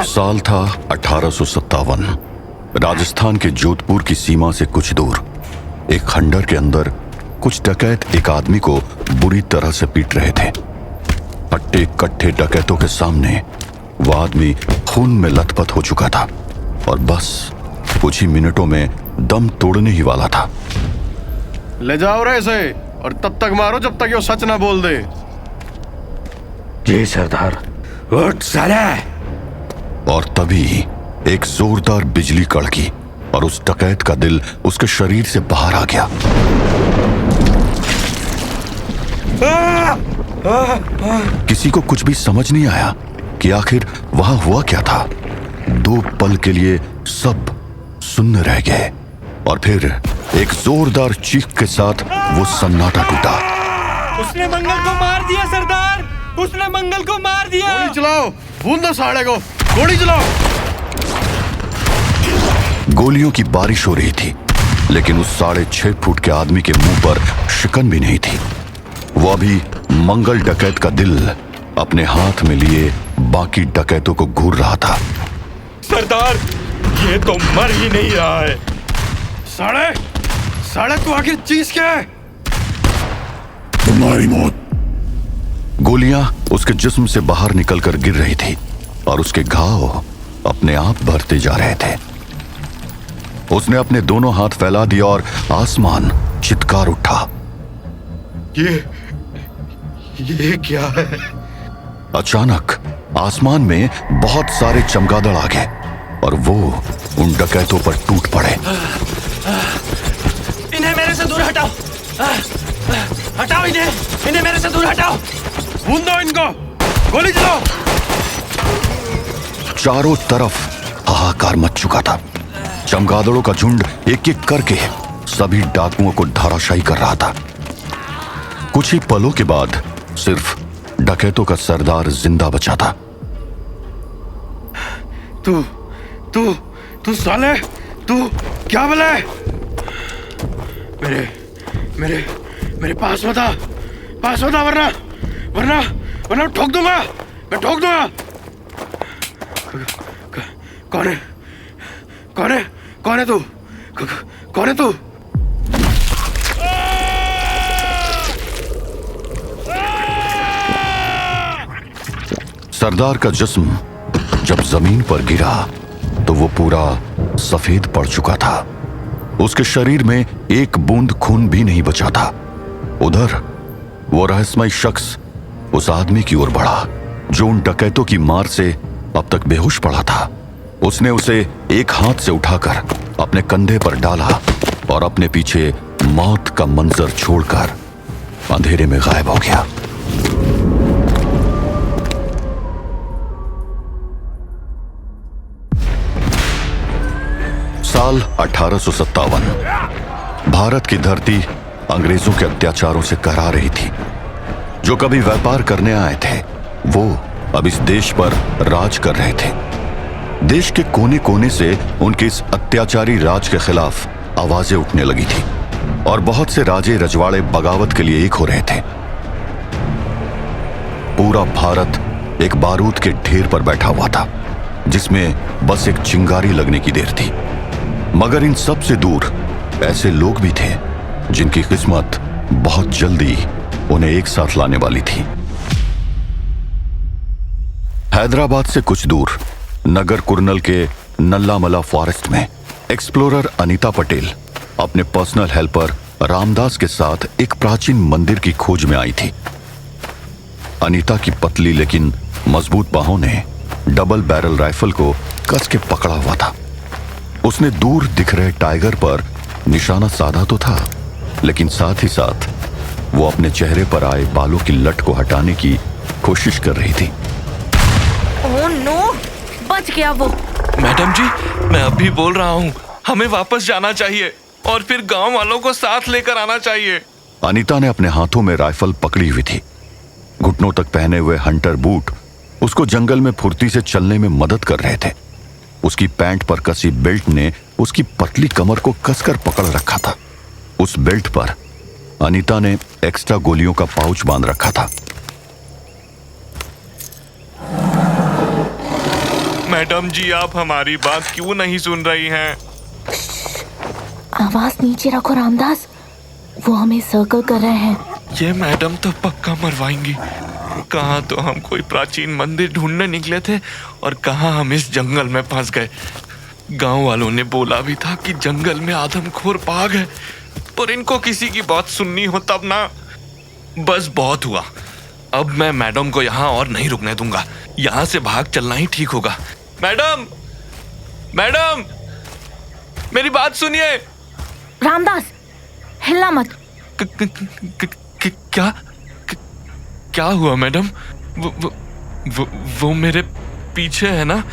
साल था 1857। राजस्थान के जोधपुर की सीमा से कुछ दूर एक खंडर के अंदर कुछ डकैत एक आदमी को बुरी तरह से पीट रहे थे। हट्टे कट्ठे डकैतों के सामने वो आदमी खून में लथपथ हो चुका था और बस कुछ ही मिनटों में दम तोड़ने ही वाला था। ले जाओ रे इसे और तब तक मारो जब तक ये सच ना बोल दे। जी सरदार। उठ साले। और तभी एक जोरदार बिजली कड़की और उस डकैत का दिल उसके शरीर से बाहर आ गया। किसी को कुछ भी समझ नहीं आया कि आखिर वहां हुआ क्या था। दो पल के लिए सब सुन्न रह गए और फिर एक जोरदार चीख के साथ वो सन्नाटा टूटा। उसने मंगल को मार दिया सरदार, उसने मंगल को मार दिया। गोली चलाओ, भून दो साले को, गोली चलाओ। गोलियों की बारिश हो रही थी, लेकिन उस 6.5 फुट के आदमी के मुंह पर शिकन भी नहीं थी। वो अभी मंगल डकैत का दिल अपने हाथ में लिए बाकी डकैतों को घूर रहा था। सरदार, ये तो मर ही नहीं रहा है। साले तू आखिर चीज क्या है? तुम्हारी मौत। गोलियां उसके जिस्म से बाहर निकलकर गिर रही थी और उसके घाव अपने आप भरते जा रहे थे। उसने अपने दोनों हाथ फैला दिया और आसमान चित्कार उठा। ये क्या है? अचानक आसमान में बहुत सारे चमगादड़ आ गए और वो उन डकैतों पर टूट पड़े। इन्हें मेरे से दूर हटाओ, हटाओ इन्हें मेरे से दूर हटाओ। भून दो इनको, गोली चलाओ। चारों तरफ हाहाकार मच चुका था। चमगादड़ों का झुंड एक एक करके सभी डाकुओं को धराशायी कर रहा था। कुछ ही पलों के बाद सिर्फ डकैतों का सरदार जिंदा बचा था। तू साले, तू क्या बोला है? मेरे पास मत आ वरना ठोक दूंगा, मैं ठोक दूंगा। कौन है तू? कौन है तू? सरदार का जिस्म जब जमीन पर गिरा तो वो पूरा सफेद पड़ चुका था। उसके शरीर में एक बूंद खून भी नहीं बचा था। उधर वो रहस्यमय शख्स उस आदमी की ओर बढ़ा जो उन डकैतों की मार से अब तक बेहोश पड़ा था। उसने उसे एक हाथ से उठाकर अपने कंधे पर डाला और अपने पीछे मौत का मंजर छोड़कर अंधेरे में गायब हो गया। साल 1857। भारत की धरती अंग्रेजों के अत्याचारों से कहरा रही थी। जो कभी व्यापार करने आए थे वो अब इस देश पर राज कर रहे थे। देश के कोने कोने से उनके इस अत्याचारी राज के खिलाफ आवाजें उठने लगी थी और बहुत से राजे रजवाड़े बगावत के लिए एक हो रहे थे। पूरा भारत एक बारूद के ढेर पर बैठा हुआ था जिसमें बस एक चिंगारी लगने की देर थी। मगर इन सब से दूर ऐसे लोग भी थे जिनकी किस्मत बहुत जल्दी उन्हें एक साथ लाने वाली थी। हैदराबाद से कुछ दूर नगर कुर्नल के नल्लामला फॉरेस्ट में एक्सप्लोरर अनीता पटेल अपने पर्सनल हेल्पर रामदास के साथ एक प्राचीन मंदिर की खोज में आई थी। अनीता की पतली लेकिन मजबूत बाहों ने डबल बैरल राइफल को कस के पकड़ा हुआ था। उसने दूर दिख रहे टाइगर पर निशाना साधा तो था, लेकिन साथ ही साथ वो अपने चेहरे पर आए बालों की लट को हटाने की कोशिश कर रही थी। ओह नो, बच गया वो। मैडम जी, मैं अभी बोल रहा हूँ, हमें वापस जाना चाहिए और फिर गांव वालों को साथ लेकर आना चाहिए। अनीता ने अपने हाथों में राइफल पकड़ी हुई थी। घुटनों तक पहने हुए हंटर बूट उसको जंगल में फुर्ती से चलने में मदद कर रहे थे। उसकी पैंट पर कसी बेल्ट ने उसकी पतली कमर को कसकर पकड़ रखा था। उस बेल्ट पर अनीता ने एक्स्ट्रा गोलियों का पाउच बांध रखा था। मैडम, मैडम जी, आप हमारी बात क्यों नहीं सुन रही हैं? आवाज नीचे रखो रामदास, वो हमें सर्कल कर रहे हैं। ये मैडम तो पक्का मरवाएंगी। कहाँ तो हम कोई प्राचीन मंदिर ढूंढने निकले थे और कहाँ हम इस जंगल में फंस गए। गांव वालों ने बोला भी था कि जंगल में आदमखोर बाघ है, पर इनको किसी की बात सुननी हो तब ना। बस बहुत हुआ, अब मैं मैडम को यहाँ और नहीं रुकने दूंगा। यहाँ से भाग चलना ही ठीक होगा। मैडम, मैडम, मेरी बात सुनिए। रामदास, हिलना मत। क्या क्या हुआ मैडम? वो मेरे पीछे है ना?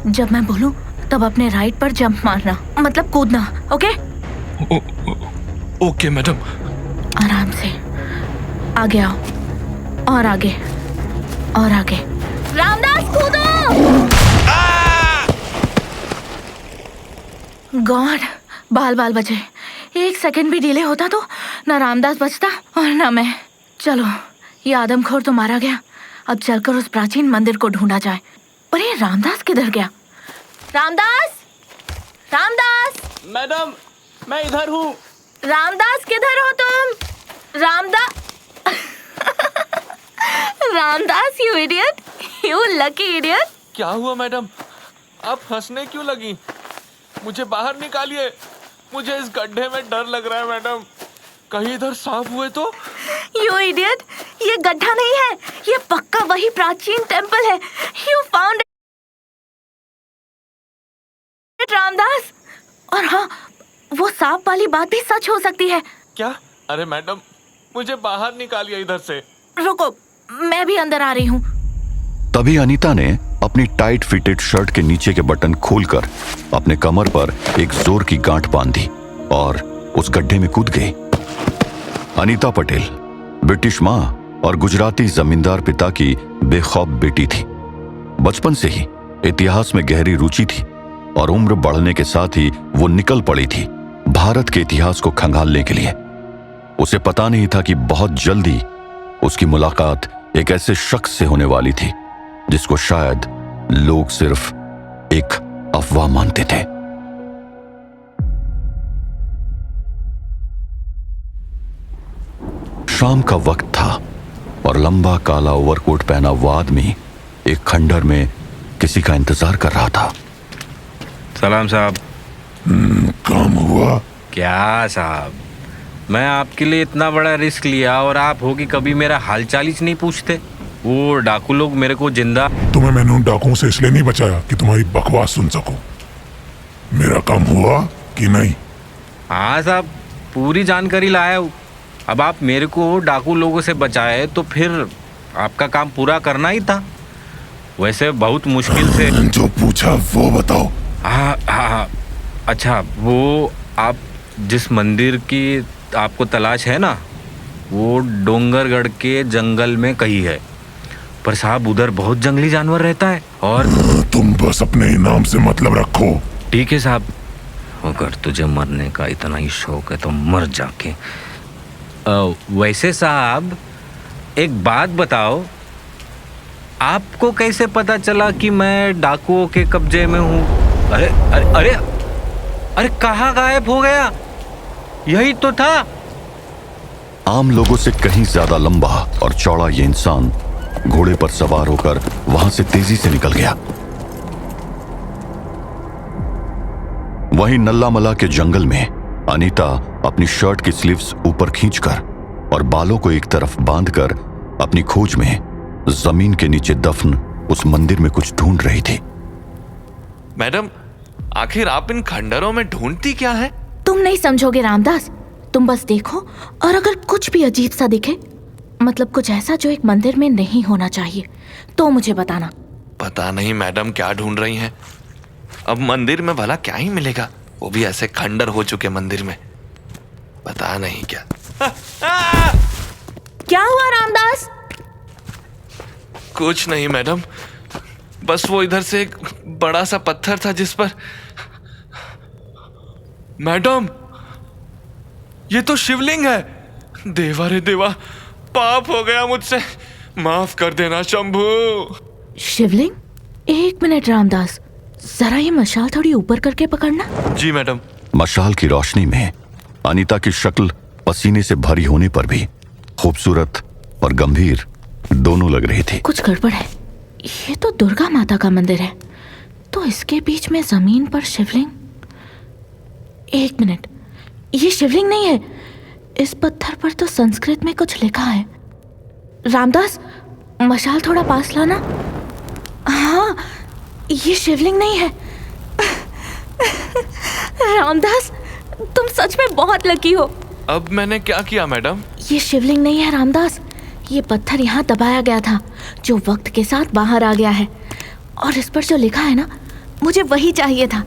जब मैं बोलूं तब अपने राइट पर जंप मारना, मतलब कूदना। ओके? Okay madam. आराम से आगे आओ, और आगे और आगे। रामदास कूदो। गॉड, बाल बाल बचे। 1 सेकंड भी डिले होता तो ना रामदास बचता और ना मैं। चलो, ये आदमखोर तो मारा गया, अब चलकर उस प्राचीन मंदिर को ढूंढा जाए। पर ये रामदास किधर गया? रामदास, रामदास, मैडम, मैं इधर हूँ। रामदास किधर हो तुम? Ramdas, you idiot, you lucky idiot. क्या हुआ मैडम? आप हंसने क्यों लगी? मुझे बाहर निकालिए, मुझे इस गड्ढे में डर लग रहा है मैडम। कहीं इधर सांप हुए तो? यू इडियट, ये गड्ढा नहीं है, ये पक्का वही प्राचीन टेंपल है। You found it Ramdas. और हाँ, वो सांप वाली बात भी सच हो सकती है। क्या? अरे मैडम, मुझे बाहर निकालिए इधर से। रुको, मैं भी अंदर आ रही हूँ। तभी अनीता ने अपनी टाइट फिटेड शर्ट के नीचे के बटन खोलकर अपने कमर पर एक जोर की गांठ बांध दी और उस गड्ढे में कूद गई। अनीता पटेल ब्रिटिश मां और गुजराती जमींदार पिता की बेखौफ बेटी थी। बचपन से ही इतिहास में गहरी रुचि थी और उम्र बढ़ने के साथ ही वो निकल पड़ी थी भारत के इतिहास को खंगालने के लिए। उसे पता नहीं था कि बहुत जल्दी उसकी मुलाकात एक ऐसे शख्स से होने वाली थी जिसको शायद लोग सिर्फ एक अफवाह मानते थे। शाम का वक्त था और लंबा काला ओवरकोट पहना वो आदमी एक खंडर में किसी का इंतजार कर रहा था। सलाम साहब। काम हुआ? क्या साहब, मैं आपके लिए इतना बड़ा रिस्क लिया और आप हो कि कभी मेरा हालचाल ही नहीं पूछते। वो डाकू लोग मेरे को जिंदा। तुम्हें मैंने उन डाकुओं से इसलिए नहीं बचाया कि तुम्हारी बकवास सुन सकूं। मेरा काम हुआ कि नहीं? हाँ साहब, पूरी जानकारी लाया हूँ। अब आप मेरे को डाकू लोगों से बचाए तो फिर आपका काम पूरा करना ही था। वैसे बहुत मुश्किल से। जो पूछा वो बताओ। हाँ, अच्छा, वो आप जिस मंदिर की आपको तलाश है ना, वो डोंगरगढ़ के जंगल में कहीं है। पर साहब, उधर बहुत जंगली जानवर रहता है और तुम बस अपने इनाम से मतलब रखो। ठीक है साहब, अगर तुझे मरने का इतना ही शौक है तो मर जाके। वैसे साहब, एक बात बताओ, आपको कैसे पता चला कि मैं डाकुओं के कब्जे में हूँ? अरे अरे अरे अरे, कहाँ गायब हो गया? यही तो था। आम लोगों से कहीं ज्यादा लंबा और चौड़ा ये इंसान घोड़े पर सवार होकर वहां से तेजी से निकल गया। वहीं नल्लामला के जंगल में अनीता अपनी शर्ट की स्लीव्स ऊपर खींचकर और बालों को एक तरफ बांधकर अपनी खोज में जमीन के नीचे दफन उस मंदिर में कुछ ढूंढ रही थी। मैडम, आखिर आप इन खंडरों में ढूंढती क्या है? तुम नहीं समझोगे रामदास, तुम बस देखो और अगर कुछ भी अजीब सा दिखे, मतलब कुछ ऐसा जो एक मंदिर में नहीं होना चाहिए, तो मुझे बताना। पता नहीं मैडम क्या ढूंढ रही हैं। अब मंदिर में भला क्या ही मिलेगा, वो भी ऐसे खंडर हो चुके मंदिर में। पता नहीं क्या। क्या हुआ रामदास? कुछ नहीं मैडम, बस वो इधर से एक बड़ा सा पत्थर था जिस पर। मैडम, ये तो शिवलिंग है। देवा रे देवा, पाप हो गया मुझसे, माफ कर देना शंभू। शिवलिंग? 1 मिनट रामदास, जरा ये मशाल थोड़ी ऊपर करके पकड़ना। जी मैडम। मशाल की रोशनी में अनीता की शक्ल पसीने से भरी होने पर भी खूबसूरत और गंभीर दोनों लग रही थी। कुछ गड़बड़ है। ये तो दुर्गा माता का मंदिर है, तो इसके बीच में जमीन पर शिवलिंग। एक मिनट, ये शिवलिंग नहीं है। इस पत्थर पर तो संस्कृत में कुछ लिखा है। रामदास, मशाल थोड़ा पास लाना। हाँ, ये शिवलिंग नहीं है। रामदास, तुम सच में बहुत लकी हो। अब मैंने क्या किया मैडम? ये शिवलिंग नहीं है रामदास, ये पत्थर यहाँ दबाया गया था जो वक्त के साथ बाहर आ गया है। और इस पर जो लिखा है ना, मुझे वही चाहिए था।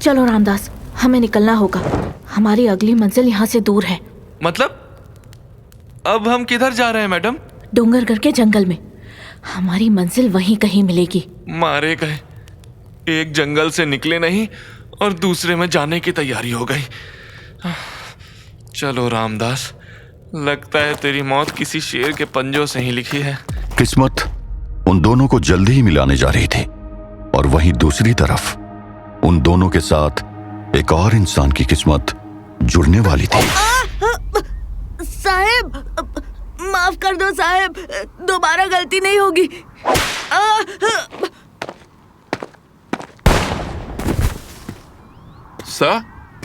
चलो रामदास, हमें निकलना होगा। हमारी अगली मंजिल यहाँ से दूर है। मतलब अब हम किधर जा रहे हैं मैडम? डोंगरगढ़ के जंगल में। हमारी मंजिल वहीं कहीं मिलेगी। मारे गए, एक जंगल से निकले नहीं और दूसरे में जाने की तैयारी हो गई। चलो रामदास, लगता है तेरी मौत किसी शेर के पंजों से ही लिखी है। किस्मत उन दोनों को जल्दी ही मिलाने जा रही थी, और वहीं दूसरी तरफ उन दोनों के साथ एक और इंसान की किस्मत जुड़ने वाली थी। साहब, माफ कर दो साहब, दोबारा गलती नहीं होगी। Sir,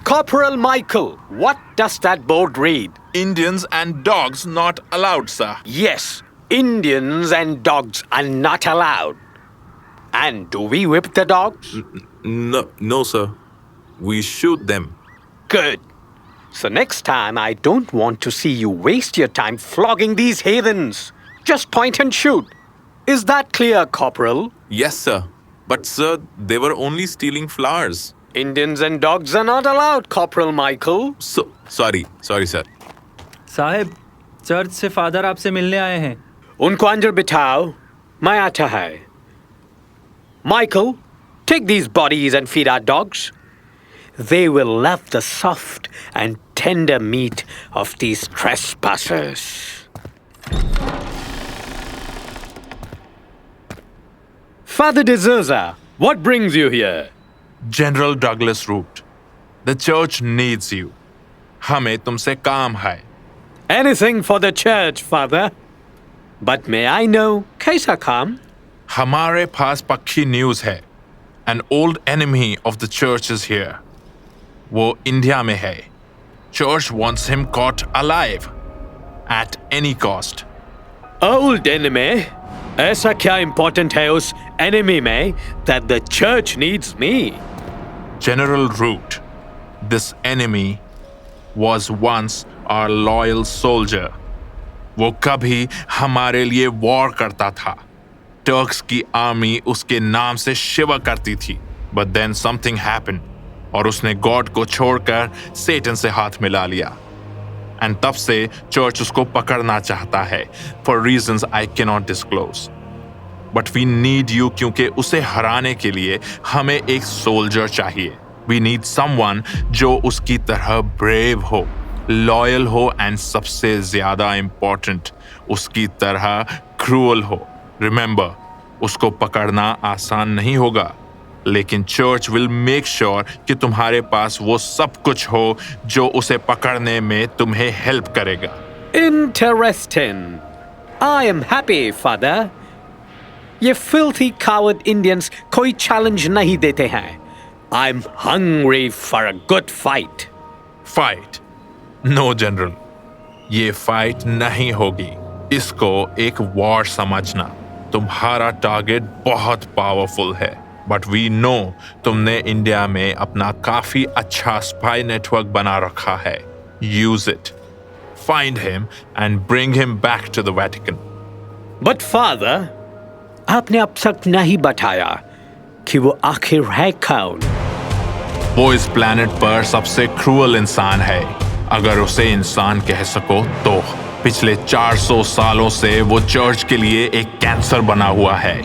Corporal Michael, what does that board read? Indians and dogs not allowed, sir. Yes, Indians and dogs are not allowed. And do we whip the dogs? No, sir. We shoot them. Good. So next time I don't want to see you waste your time flogging these heathens. Just point and shoot. Is that clear, Corporal? Yes, sir. But, sir, they were only stealing flowers. Indians and dogs are not allowed, Corporal Michael. So, sorry, sir. साहब, church से father आपसे मिलने आए हैं। उनको अंदर बिठाओ, मैं आता है। Michael, take these bodies and feed our dogs. They will love the soft and tender meat of these trespassers. Father de Souza, what brings you here? General Douglas Root, the church needs you. हमें तुमसे काम है। Anything for the church, Father. But may I know, कैसा काम? हमारे पास पक्की news है। An old enemy of the church is here. वो इंडिया में है। Church wants him caught alive at any cost. Old enemy? ऐसा क्या important है उस enemy में that the church needs me? General Root, this enemy was once our loyal soldier. वो कभी हमारे लिए वॉर करता था। टर्क्स की आर्मी उसके नाम से शिवा करती थी। But then something happened, और उसने गॉड को छोड़कर सेटन से हाथ मिला लिया। एंड तब से चर्च उसको पकड़ना चाहता है for reasons I cannot disclose. But we need you क्योंकि उसे हराने के लिए हमें एक सोल्जर चाहिए। We need someone जो उसकी तरह ब्रेव हो, लॉयल हो एंड सबसे ज्यादा इम्पोर्टेंट उसकी तरह क्रूअल हो। रिमेंबर, उसको पकड़ना आसान नहीं होगा, लेकिन चर्च विल मेक श्योर कि तुम्हारे पास वो सब कुछ हो जो उसे पकड़ने में तुम्हें हेल्प करेगा। Interesting. I am happy, Father. ये filthy coward Indians कोई challenge नहीं देते हैं। I'm hungry for a good fight. Fight? No general, ये फाइट नहीं होगी। इसको एक वॉर समझना। तुम्हारा टारगेट बहुत पावरफुल है, बट वी नो तुमने इंडिया में अपना काफी अच्छा स्पाई नेटवर्क बना रखा है। Use it, find him and bring him back to the Vatican. But Father, आपने अब तक नहीं बताया कि वो आखिर है कौन? वो इस प्लेनेट पर सबसे क्रूअल इंसान है, अगर उसे इंसान कह सको तो। पिछले 400 सालों से वो चर्च के लिए एक कैंसर बना हुआ है।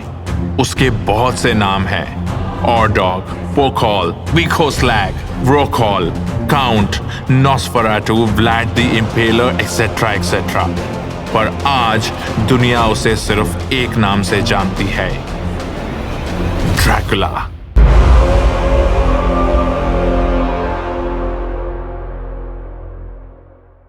उसके बहुत से नाम हैं: Ordog, Pokol, Vikoslag, Rokol, Count, Nosferatu, Vlad the Impaler, etcetera etcetera. पर आज दुनिया उसे सिर्फ एक नाम से जानती है: ड्रैकुला।